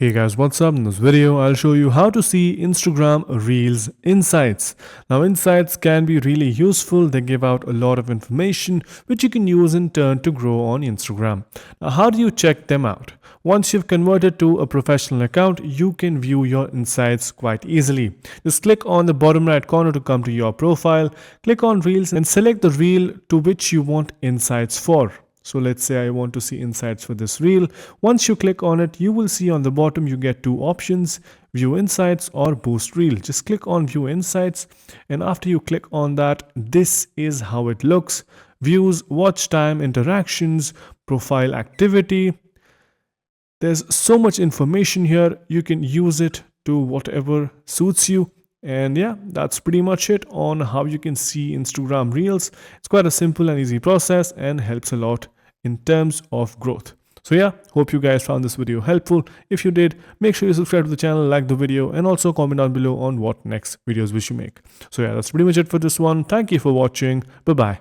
Hey guys, what's up? In this video, I'll show you how to see Instagram Reels insights. Now, insights can be really useful. They give out a lot of information which you can use in turn to grow on Instagram. Now, how do you check them out? Once you've converted to a professional account, you can view your insights quite easily. Just click on the bottom right corner to come to your profile, click on Reels and select the reel to which you want insights for. So let's say I want to see insights for this reel. Once you click on it, you will see on the bottom you get two options, view insights or boost reel. Just click on view insights, and after you click on that, this is how it looks. Views, watch time, interactions, profile activity. There's so much information here. You can use it to whatever suits you. And yeah, that's pretty much it on how you can see Instagram Reels. It's quite a simple and easy process and helps a lot in terms of growth. So yeah, hope you guys found this video helpful. If you did, make sure you subscribe to the channel, like the video, and also comment down below on what next videos we should make. So yeah, that's pretty much it for this one. Thank you for watching. Bye bye.